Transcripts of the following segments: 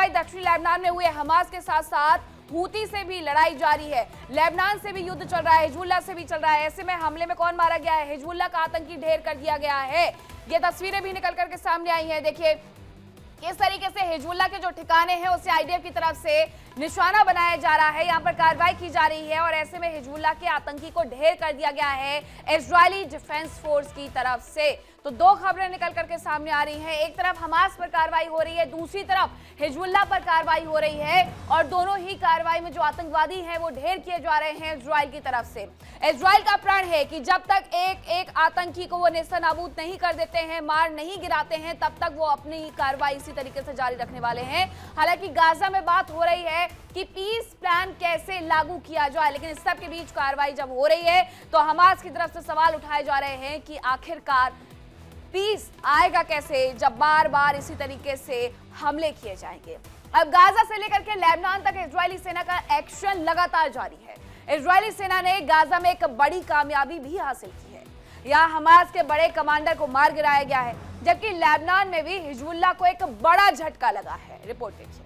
कार्रवाई दक्षिणी लेबनान में हुए हमास के साथ साथ हूती से भी लड़ाई जारी है। लेबनान से भी युद्ध चल रहा है, हिजबुल्लाह से भी चल रहा है। ऐसे में हमले में कौन मारा गया है? हिजबुल्लाह का आतंकी ढेर कर दिया गया है। ये तस्वीरें भी निकल करके सामने आई हैं। देखिए किस तरीके से हिजबुल्लाह के जो ठिकाने हैं उसे आईडीएफ की तरफ से निशाना बनाया जा रहा है। यहाँ पर कार्रवाई की जा रही है और ऐसे में हिजबुल्लाह के आतंकी को ढेर कर दिया गया है इजरायली डिफेंस फोर्स की तरफ से। तो दो खबरें निकल करके सामने आ रही हैं। एक तरफ हमास पर कार्रवाई हो रही है, दूसरी तरफ हिजबुल्लाह पर कार्रवाई हो रही है और दोनों ही कार्रवाई में जो आतंकवादी हैं वो ढेर किए जा रहे हैं इजराइल की तरफ से। इजराइल का प्रण है कि जब तक एक एक आतंकी को वो नेस्तनाबूद नहीं कर देते हैं, मार नहीं गिराते हैं, तब तक वो अपनी कार्रवाई इसी तरीके से जारी रखने वाले हैं। हालांकि गाजा में बात हो रही है कि पीस प्लान कैसे लागू किया जाए, लेकिन इस सब के बीच कार्रवाई जब हो रही है तो हमास की तरफ से सवाल उठाए जा रहे हैं कि आखिरकार पीस आएगा कैसे जब बार बार इसी तरीके से हमले किए जाएंगे। अब गाजा से लेकर के लेबनान तक इजरायली सेना का एक्शन लगातार जारी है। इजरायली सेना ने गाजा में एक बड़ी कामयाबी भी हासिल की है। यहाँ हमास के बड़े कमांडर को मार गिराया गया है, जबकि लेबनान में भी हिजबुल्लाह को एक बड़ा झटका लगा है। रिपोर्ट देखिए।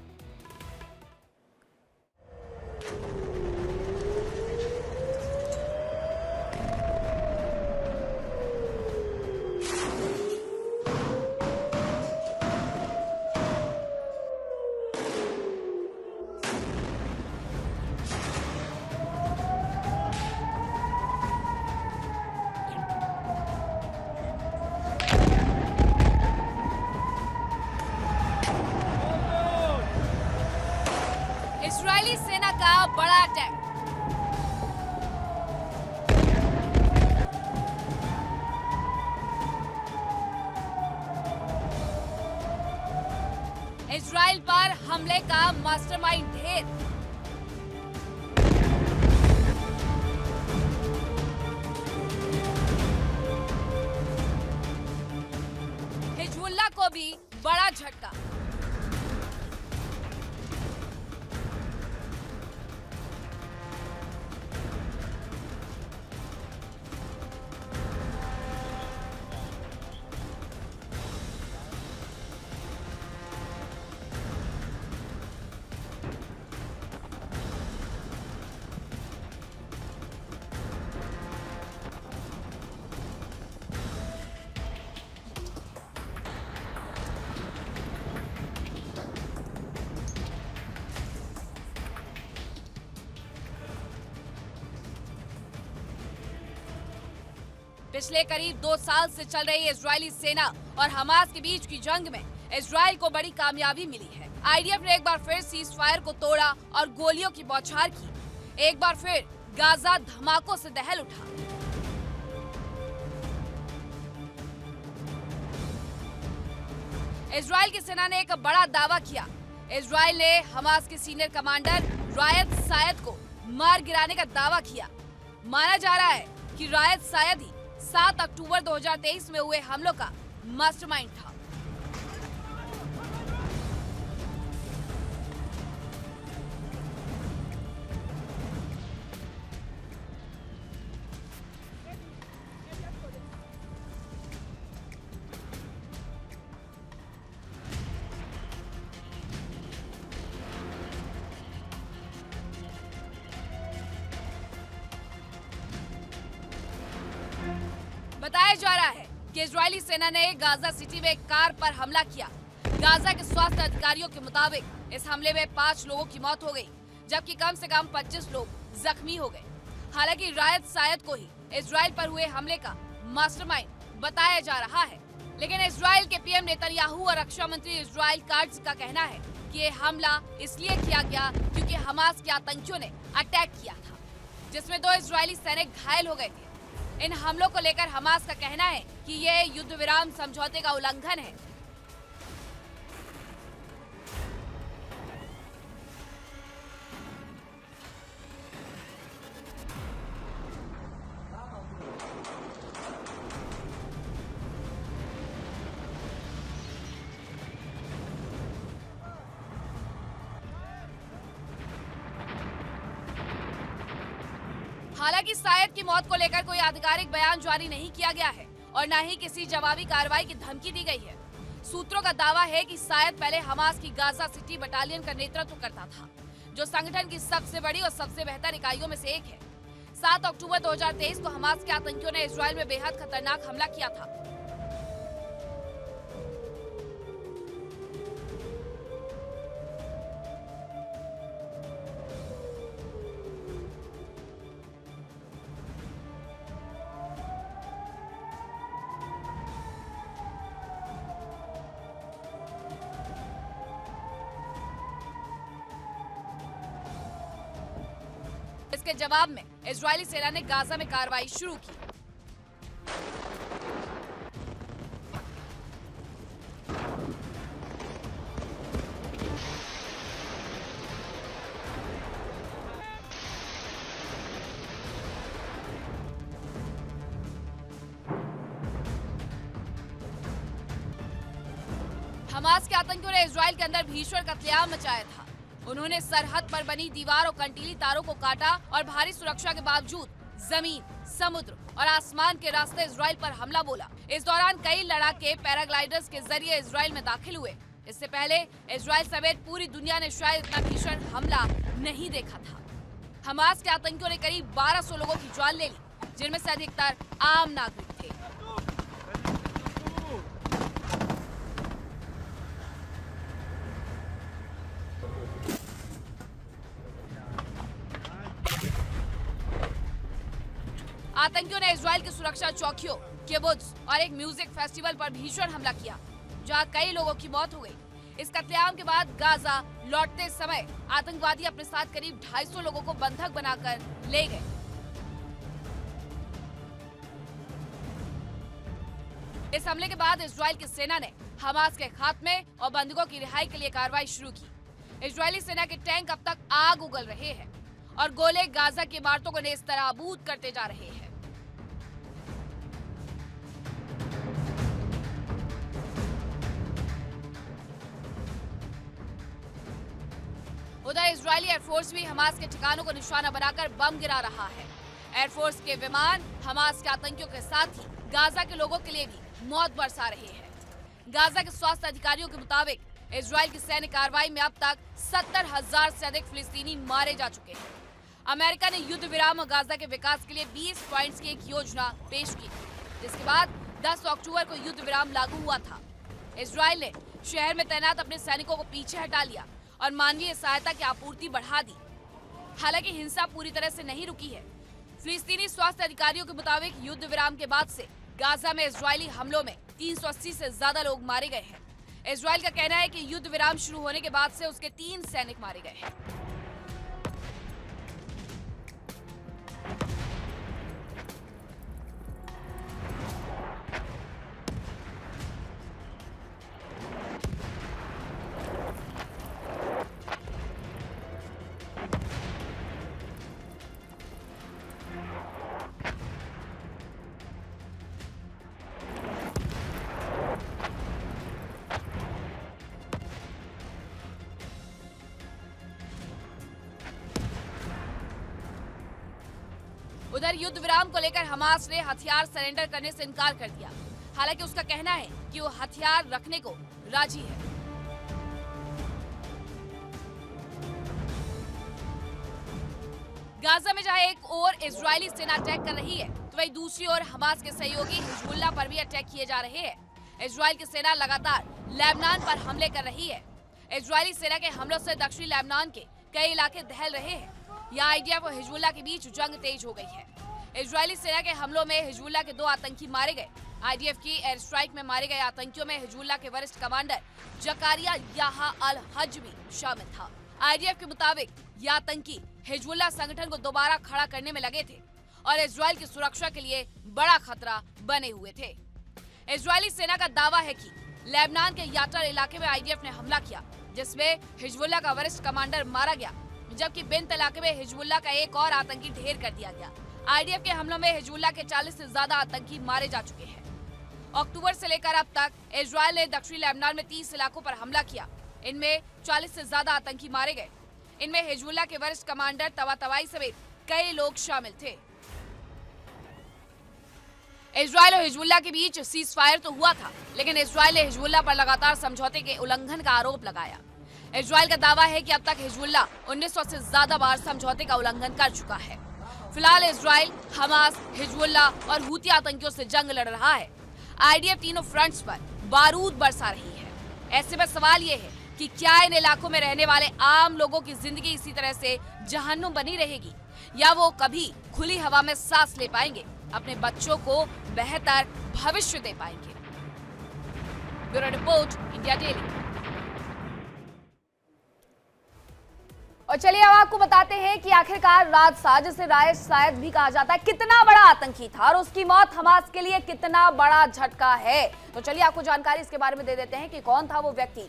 इजरायली सेना का बड़ा अटैक। इजराइल पर हमले का मास्टरमाइंड ढेर। हिजबुल्लाह को भी बड़ा झटका। पिछले करीब 2 साल से चल रही इजरायली सेना और हमास के बीच की जंग में इजराइल को बड़ी कामयाबी मिली है। आईडीएफ ने एक बार फिर सीज फायर को तोड़ा और गोलियों की बौछार की। एक बार फिर गाजा धमाकों से दहल उठा। इजराइल की सेना ने एक बड़ा दावा किया। इजराइल ने हमास के सीनियर कमांडर रायत सायद को मार गिराने का दावा किया। माना जा रहा है कि रायत सायद ही 7 अक्टूबर 2023 में हुए हमलों का मास्टरमाइंड था। बताया जा रहा है कि इजरायली सेना ने गाजा सिटी में एक कार पर हमला किया। गाजा के स्वास्थ्य अधिकारियों के मुताबिक इस हमले में 5 लोगों की मौत हो गई, जबकि कम से कम 25 लोग जख्मी हो गए। हालांकि रायत सायद को ही इजराइल पर हुए हमले का मास्टरमाइंड बताया जा रहा है, लेकिन इजराइल के पीएम नेतन्याहू और रक्षा मंत्री इजराइल काट्ज का कहना है कि ये हमला इसलिए किया गया क्योंकि हमास के आतंकियों ने अटैक किया था, जिसमें 2 इजरायली सैनिक घायल हो गए थे। इन हमलों को लेकर हमास का कहना है कि ये युद्ध विराम समझौते का उल्लंघन है। हालांकि सायद की मौत को लेकर कोई आधिकारिक बयान जारी नहीं किया गया है और न ही किसी जवाबी कार्रवाई की धमकी दी गई है। सूत्रों का दावा है कि शायद पहले हमास की गाजा सिटी बटालियन का नेतृत्व करता था, जो संगठन की सबसे बड़ी और सबसे बेहतर इकाइयों में से एक है। 7 अक्टूबर 2023 को हमास के आतंकियों ने इजराइल में बेहद खतरनाक हमला किया था। इसके जवाब में इजरायली सेना ने गाजा में कार्रवाई शुरू की। हमास के आतंकियों ने इजराइल के अंदर भीषण कत्लेआम मचाया था। उन्होंने सरहद पर बनी दीवार और कंटीली तारों को काटा और भारी सुरक्षा के बावजूद जमीन, समुद्र और आसमान के रास्ते इजराइल पर हमला बोला। इस दौरान कई लड़ाके पैराग्लाइडर्स के जरिए इजराइल में दाखिल हुए। इससे पहले इजराइल समेत पूरी दुनिया ने शायद इतना भीषण हमला नहीं देखा था। हमास के आतंकियों ने करीब 1200 लोगों की जान ले ली, जिनमें से अधिकतर आम नागरिक थे। आतंकियों ने इजराइल की सुरक्षा चौकियों, किबुत्ज और एक म्यूजिक फेस्टिवल पर भीषण हमला किया, जहां कई लोगों की मौत हो गई। इस कत्लेआम के बाद गाजा लौटते समय आतंकवादी अपने साथ करीब 250 लोगों को बंधक बनाकर ले गए। इस हमले के बाद इजराइल की सेना ने हमास के खात्मे और बंधकों की रिहाई के लिए कार्रवाई शुरू की। इजरायली सेना के टैंक अब तक आग उगल रहे हैं और गोले गाजा की इमारतों को नेस्तनाबूद करते जा रहे हैं। उधर इजरायली एयरफोर्स भी हमास के ठिकानों को निशाना बनाकर बम गिरा रहा है। एयरफोर्स के विमान हमास के आतंकियों के साथ ही गाजा के लोगों के लिए भी मौत बरसा रहे हैं। गाजा के स्वास्थ्य अधिकारियों के मुताबिक इजराइल की सैन्य कार्रवाई में अब तक 70,000 से अधिक फिलिस्तीनी मारे जा चुके हैं। अमेरिका ने युद्ध विराम और गाजा के विकास के लिए 20 पॉइंट्स की एक योजना पेश की, जिसके बाद 10 अक्टूबर को युद्ध विराम लागू हुआ था। इजराइल ने शहर में तैनात अपने सैनिकों को पीछे हटा लिया और मानवीय सहायता की आपूर्ति बढ़ा दी। हालांकि हिंसा पूरी तरह से नहीं रुकी है। फिलिस्तीनी स्वास्थ्य अधिकारियों के मुताबिक युद्ध विराम के बाद से गाजा में इजरायली हमलों में 380 से ज्यादा लोग मारे गए हैं। इजराइल का कहना है कि युद्ध विराम शुरू होने के बाद से उसके 3 सैनिक मारे गए हैं। उधर युद्ध विराम को लेकर हमास ने हथियार सरेंडर करने से इनकार कर दिया। हालांकि उसका कहना है कि वो हथियार रखने को राजी है। गाजा में जहां एक ओर इजरायली सेना अटैक कर रही है, तो वहीं दूसरी ओर हमास के सहयोगी हिजबुल्लाह पर भी अटैक किए जा रहे हैं। इजराइल की सेना लगातार लेबनान पर हमले कर रही है। इजरायली सेना के हमलों से दक्षिणी लेबनान के कई इलाके दहल रहे हैं। यहाँ आईडीएफ और हिजबुल्लाह के बीच जंग तेज हो गई है। इजरायली सेना के हमलों में हिजबुल्लाह के 2 आतंकी मारे गए। आईडीएफ की एयर स्ट्राइक में मारे गए आतंकियों में हिजबुल्लाह के वरिष्ठ कमांडर जकारिया याहा अल हज भी शामिल था। आईडीएफ के मुताबिक यह आतंकी हिजबुल्लाह संगठन को दोबारा खड़ा करने में लगे थे और इजराइल की सुरक्षा के लिए बड़ा खतरा बने हुए थे। इजरायली सेना का दावा है कि लेबनान के याटर इलाके में आईडीएफ ने हमला किया, जिसमें हिजबुल्लाह का वरिष्ठ कमांडर मारा गया, जबकि बिन्त इलाके में हिजबुल्लाह का एक और आतंकी ढेर कर दिया गया। आईडीएफ के हमलों में हिजबुल्लाह के 40 से ज्यादा आतंकी मारे जा चुके हैं। अक्टूबर से लेकर अब तक इजराइल ने दक्षिणी लेबनान में 30 इलाकों पर हमला किया। इनमें 40 से ज्यादा आतंकी मारे गए। इनमें हिजबुल्लाह के वरिष्ठ कमांडर तबातबाई समेत कई लोग शामिल थे। इजराइल और हिजबुल्लाह के बीच सीज फायर तो हुआ था, लेकिन इजराइल ने हिजबुल्लाह पर लगातार समझौते के उल्लंघन का आरोप लगाया। इजराइल का दावा है कि अब तक हिजबुल्लाह 1900 से ज्यादा बार समझौते का उल्लंघन कर चुका है। फिलहाल इजराइल, हमास, हिजबुल्लाह और हूती आतंकियों से जंग लड़ रहा है। आईडीएफ तीनों फ्रंट्स पर बारूद बरसा रही है। ऐसे में सवाल ये है कि क्या इन इलाकों में रहने वाले आम लोगों की जिंदगी इसी तरह से जहन्नुम बनी रहेगी, या वो कभी खुली हवा में सांस ले पाएंगे, अपने बच्चों को बेहतर भविष्य दे पाएंगे। Bureau report, India daily. और चलिए अब आपको बताते हैं कि आखिरकार राज साज, जिसे राय शायद भी कहा जाता है, कितना बड़ा आतंकी था और उसकी मौत हमास के लिए कितना बड़ा झटका है। तो चलिए आपको जानकारी इसके बारे में दे देते हैं कि कौन था वो व्यक्ति।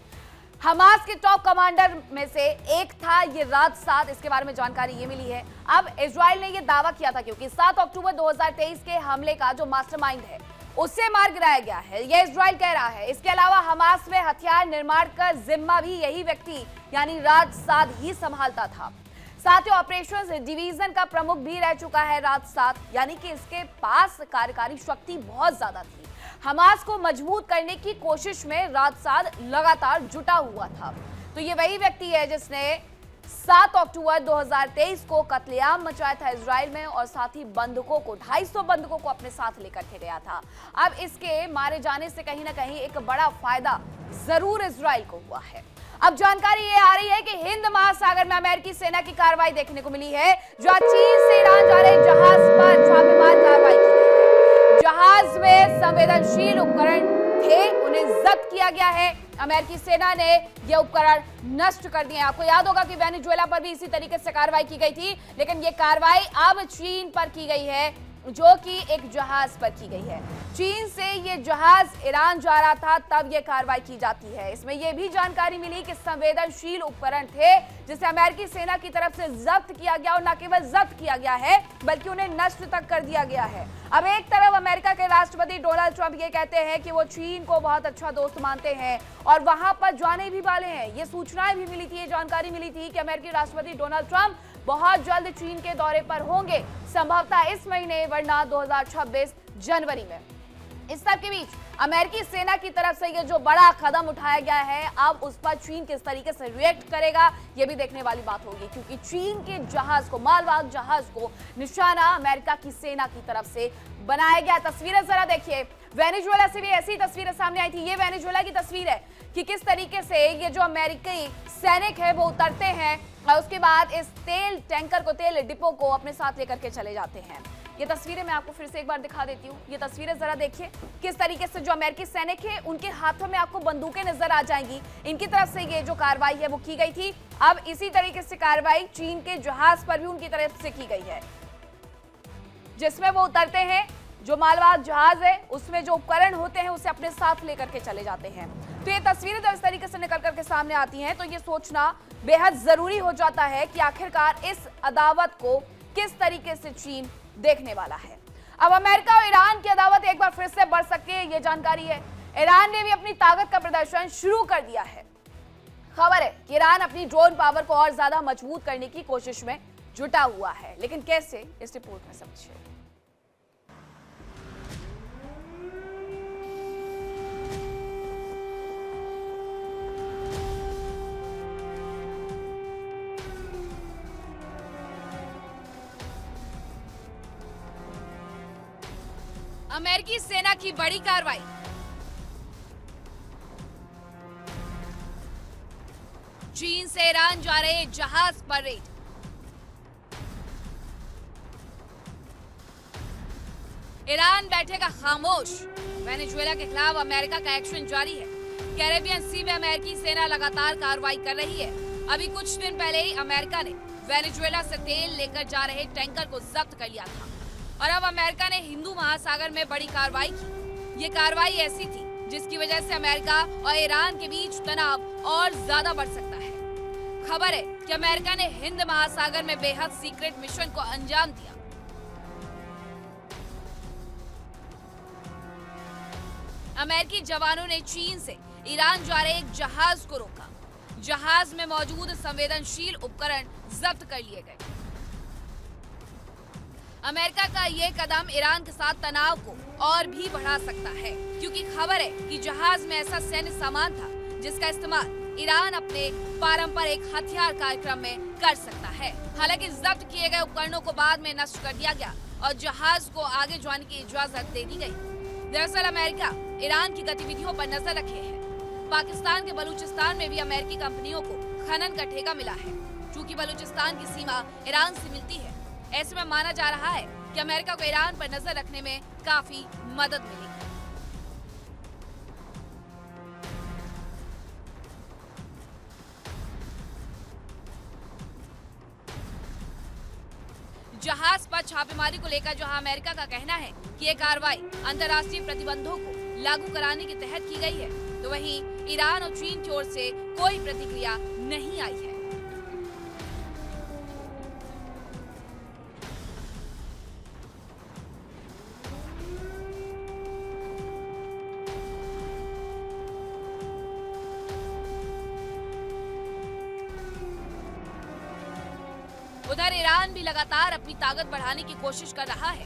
हमास के टॉप कमांडर में से एक था ये राज साद। इसके बारे में जानकारी ये मिली है। अब इजराइल ने ये दावा किया था क्योंकि 7 अक्टूबर 2023 के हमले का जो मास्टरमाइंड है उसे मार गिराया गया है, यह इजराइल कह रहा है। इसके अलावा हमास में हथियार निर्माण का जिम्मा भी यही व्यक्ति यानी राज साद ही संभालता था। साथ ही ऑपरेशंस डिवीजन का प्रमुख भी रह चुका है राज साद, यानी कि इसके पास कार्यकारी शक्ति बहुत ज्यादा थी। हमास को मजबूत करने की कोशिश में राज साद लगातार जुटा हुआ था। तो ये वही व्यक्ति है जिसने 7 अक्टूबर 2023 को कत्लेआम मचाया था इजराइल में और साथ ही बंधकों को 250 बंधकों को अपने साथ लेकर के गया था। अब इसके मारे जाने से कहीं ना कहीं एक बड़ा फायदा जरूर इजराइल को हुआ है। अब जानकारी ये आ रही है कि हिंद महासागर में अमेरिकी सेना की कार्रवाई देखने को मिली है, जो चीन से ईरान जा रहे जहाज पर छापेमार कार्रवाई की गई है। जहाज में संवेदनशील उपकरण थे, उन्हें जब्त किया गया है। अमेरिकी सेना ने यह उपकरण नष्ट कर दिए। आपको याद होगा कि वेनेजुएला पर भी इसी तरीके से कार्रवाई की गई थी, लेकिन यह कार्रवाई अब चीन पर की गई है, जो कि एक जहाज पर की गई है। चीन से ये जहाज ईरान जा रहा था, तब ये कार्रवाई की जाती है। इसमें यह भी जानकारी मिली कि संवेदनशील उपकरण थे जिसे अमेरिकी सेना की तरफ से जब्त किया गया, और न केवल जब्त किया गया है बल्कि उन्हें नष्ट तक कर दिया गया है। अब एक तरफ अमेरिका के राष्ट्रपति डोनाल्ड ट्रंप ये कहते हैं कि वो चीन को बहुत अच्छा दोस्त मानते हैं और वहां पर जाने भी वाले हैं। ये सूचनाएं भी मिली थी, ये जानकारी मिली थी कि अमेरिकी राष्ट्रपति डोनाल्ड ट्रंप बहुत जल्द चीन के दौरे पर होंगे, संभवतः इस महीने वरना 2026 जनवरी में। इस सब के बीच अमेरिकी सेना की तरफ से ये जो बड़ा कदम उठाया गया है, अब उस पर चीन किस तरीके से रिएक्ट करेगा ये भी देखने वाली बात होगी, क्योंकि चीन के जहाज को, मालवाहक जहाज को निशाना अमेरिका की सेना की तरफ से बनाया गया। तस्वीरें जरा देखिए, वेनेजुएला से भी ऐसी तस्वीरें सामने आई थी। ये वेनेजुएला की तस्वीर है कि किस तरीके से ये जो अमेरिकी सैनिक है वो उतरते हैं और उसके बाद इस तेल टैंकर को, तेल डिपो को अपने साथ लेकर के चले जाते हैं। ये तस्वीरें मैं आपको फिर से एक बार दिखा देती हूँ। ये तस्वीरें जरा देखिए, किस तरीके से जो अमेरिकी सैनिक है उनके हाथों में आपको बंदूकें नजर आ जाएंगी। इनकी तरफ से ये जो कार्रवाई है वो की गई थी। अब इसी तरीके से कार्रवाई चीन के जहाज पर भी उनकी तरफ से की गई है, जिसमें वो उतरते हैं। जो मालवाहक जहाज है उसमें जो उपकरण होते हैं उसे अपने साथ लेकर के चले जाते हैं। तो ये तस्वीरें जब इस तरीके से निकल करके सामने आती हैं तो ये सोचना बेहद जरूरी हो जाता है कि आखिरकार इस अदावत को किस तरीके से चीन देखने वाला है। अब अमेरिका और ईरान की अदावत एक बार फिर से बढ़ सकती है, ये जानकारी है। ईरान ने भी अपनी ताकत का प्रदर्शन शुरू कर दिया है। खबर है कि ईरान अपनी ड्रोन पावर को और ज्यादा मजबूत करने की कोशिश में जुटा हुआ है, लेकिन कैसे, इस रिपोर्ट में समझिए। अमेरिकी सेना की बड़ी कार्रवाई। चीन से ईरान जा रहे जहाज पर रेड। ईरान बैठेगा खामोश। वेनेजुएला के खिलाफ अमेरिका का एक्शन जारी है। कैरेबियन सी में अमेरिकी सेना लगातार कार्रवाई कर रही है। अभी कुछ दिन पहले ही अमेरिका ने वेनेजुएला से तेल लेकर जा रहे टैंकर को जब्त कर लिया था और अब अमेरिका ने हिंदू महासागर में बड़ी कार्रवाई की। ये कार्रवाई ऐसी थी जिसकी वजह से अमेरिका और ईरान के बीच तनाव और ज्यादा बढ़ सकता है। खबर है कि अमेरिका ने हिंद महासागर में बेहद सीक्रेट मिशन को अंजाम दिया। अमेरिकी जवानों ने चीन से ईरान जा रहे एक जहाज को रोका। जहाज में मौजूद संवेदनशील उपकरण जब्त कर लिए गए। अमेरिका का ये कदम ईरान के साथ तनाव को और भी बढ़ा सकता है, क्योंकि खबर है कि जहाज में ऐसा सैन्य सामान था जिसका इस्तेमाल ईरान अपने पारंपरिक हथियार कार्यक्रम में कर सकता है। हालांकि जब्त किए गए उपकरणों को बाद में नष्ट कर दिया गया और जहाज को आगे जाने की इजाजत दे दी गई। दरअसल अमेरिका ईरान की गतिविधियों पर नजर रखे है। पाकिस्तान के बलूचिस्तान में भी अमेरिकी कंपनियों को खनन का ठेका मिला है। चूँकि बलूचिस्तान की सीमा ईरान से मिलती है, ऐसे में माना जा रहा है कि अमेरिका को ईरान पर नजर रखने में काफी मदद मिलेगी। जहाज पर छापेमारी को लेकर जहां अमेरिका का कहना है कि ये कार्रवाई अंतर्राष्ट्रीय प्रतिबंधों को लागू कराने के तहत की गई है, तो वहीं ईरान और चीन की ओर से कोई प्रतिक्रिया नहीं आई है। उधर ईरान भी लगातार अपनी ताकत बढ़ाने की कोशिश कर रहा है।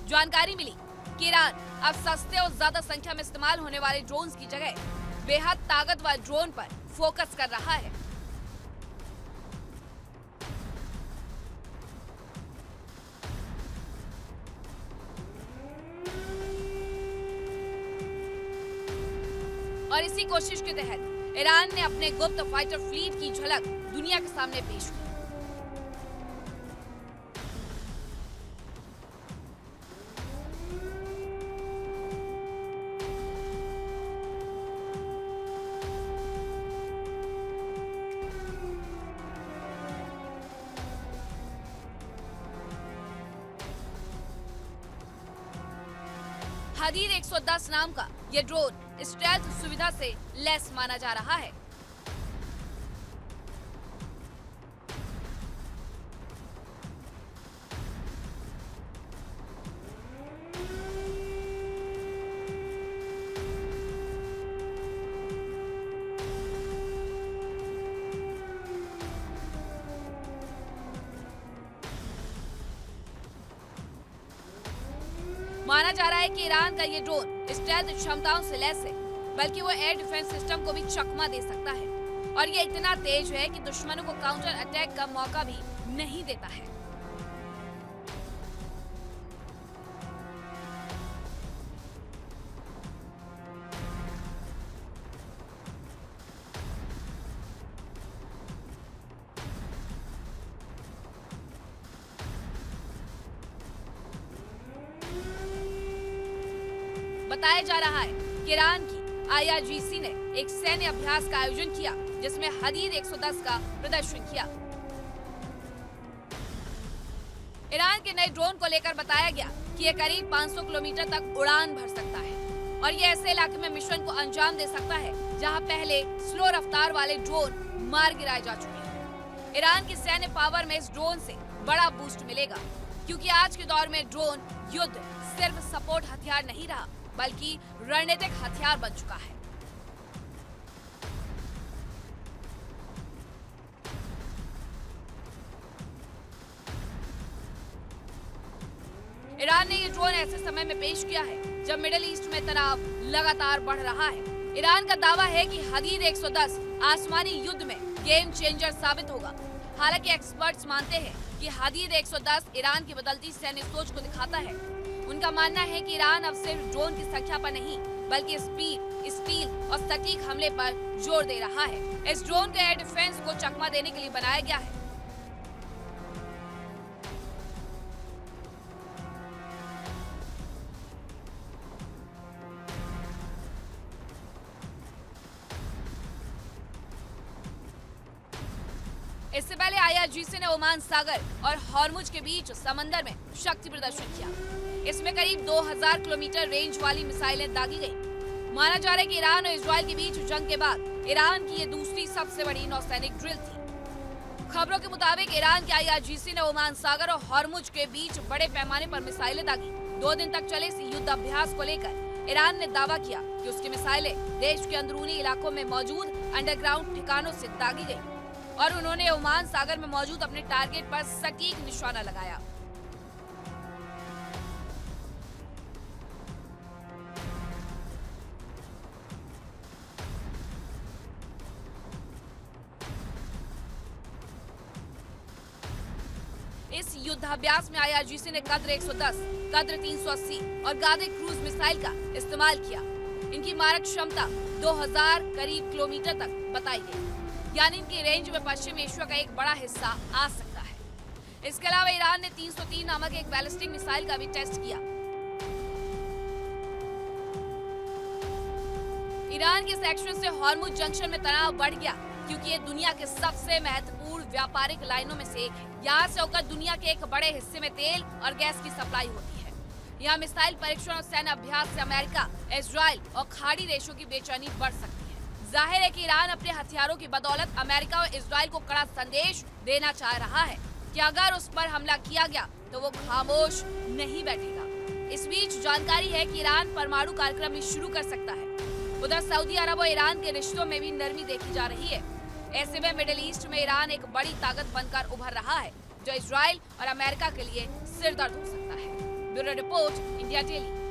जानकारी मिली कि ईरान अब सस्ते और ज्यादा संख्या में इस्तेमाल होने वाले ड्रोन्स की जगह बेहद ताकतवर ड्रोन पर फोकस कर रहा है। और इसी कोशिश के तहत ईरान ने अपने गुप्त फाइटर फ्लीट की झलक दुनिया के सामने पेश की। हदीद 110 नाम का ये ड्रोन स्टेल्थ सुविधा से लैस माना जा रहा है। माना जा रहा है कि ईरान का ये ड्रोन स्टेल्थ क्षमताओं से लैस है, बल्कि वो एयर डिफेंस सिस्टम को भी चकमा दे सकता है और ये इतना तेज है कि दुश्मनों को काउंटर अटैक का मौका भी नहीं देता है। बताया जा रहा है कि ईरान की IRGC ने एक सैन्य अभ्यास का आयोजन किया, जिसमें हदीद 110 का प्रदर्शन किया। ईरान के नए ड्रोन को लेकर बताया गया कि यह करीब 500 किलोमीटर तक उड़ान भर सकता है और ये ऐसे इलाके में मिशन को अंजाम दे सकता है जहां पहले स्लो रफ्तार वाले ड्रोन मार गिराए जा चुके हैं। ईरान की सैन्य पावर में इस ड्रोन से बड़ा बूस्ट मिलेगा, क्योंकि आज के दौर में ड्रोन युद्ध सिर्फ सपोर्ट हथियार नहीं रहा, बल्कि रणनीतिक हथियार बन चुका है। ईरान ने ये ड्रोन ऐसे समय में पेश किया है जब मिडिल ईस्ट में तनाव लगातार बढ़ रहा है। ईरान का दावा है कि हदीद 110 आसमानी युद्ध में गेम चेंजर साबित होगा। हालांकि एक्सपर्ट्स मानते हैं कि हदीद 110 ईरान की बदलती सैन्य सोच को दिखाता है। उनका मानना है कि ईरान अब सिर्फ ड्रोन की संख्या पर नहीं, बल्कि स्पीड, स्टील और सटीक हमले पर जोर दे रहा है। इस ड्रोन को एयर डिफेंस को चकमा देने के लिए बनाया गया है। इससे पहले IRGC ने ओमान सागर और हॉर्मुज के बीच समंदर में शक्ति प्रदर्शन किया। इसमें करीब 2000 किलोमीटर रेंज वाली मिसाइलें दागी गईं। माना जा रहा है कि ईरान और इजराइल के बीच जंग के बाद ईरान की ये दूसरी सबसे बड़ी नौसैनिक ड्रिल थी। खबरों के मुताबिक ईरान के IRGC ने ओमान सागर और हॉर्मुज के बीच बड़े पैमाने पर मिसाइलें दागी। 2 दिन तक चले इस युद्ध अभ्यास को लेकर ईरान ने दावा किया कि उसकी मिसाइलें देश के अंदरूनी इलाकों में मौजूद अंडरग्राउंड ठिकानों से दागी गई और उन्होंने ओमान सागर में मौजूद अपने टारगेट पर सटीक निशाना लगाया। इस युद्धाभ्यास में IRGC ने कद्र 110, कद्र 380 और गादे क्रूज मिसाइल का इस्तेमाल किया। इनकी मारक क्षमता 2000 करीब किलोमीटर तक बताई गई, यानी इनकी रेंज में पश्चिम एशिया का एक बड़ा हिस्सा आ सकता है। इसके अलावा ईरान ने 303 नामक एक बैलिस्टिक मिसाइल का भी टेस्ट किया। ईरान के इस एक्शन से हॉर्मुज जंक्शन में तनाव बढ़ गया, क्योंकि ये दुनिया के सबसे महत्वपूर्ण व्यापारिक लाइनों में से एक है। यहाँ से होकर दुनिया के एक बड़े हिस्से में तेल और गैस की सप्लाई होती है। यहाँ मिसाइल परीक्षण और सैन्य अभ्यास से अमेरिका, इजराइल और खाड़ी देशों की बेचैनी बढ़ सकती है। जाहिर है कि ईरान अपने हथियारों की बदौलत अमेरिका और इजराइल को कड़ा संदेश देना चाह रहा है कि अगर उस पर हमला किया गया तो वो खामोश नहीं बैठेगा। इस बीच जानकारी है कि ईरान परमाणु कार्यक्रम भी शुरू कर सकता है। उधर सऊदी अरब और ईरान के रिश्तों में भी नरमी देखी जा रही है। ऐसे में मिडिल ईस्ट में ईरान एक बड़ी ताकत बनकर उभर रहा है, जो इजराइल और अमेरिका के लिए सिरदर्द हो सकता है। Bureau report, India daily.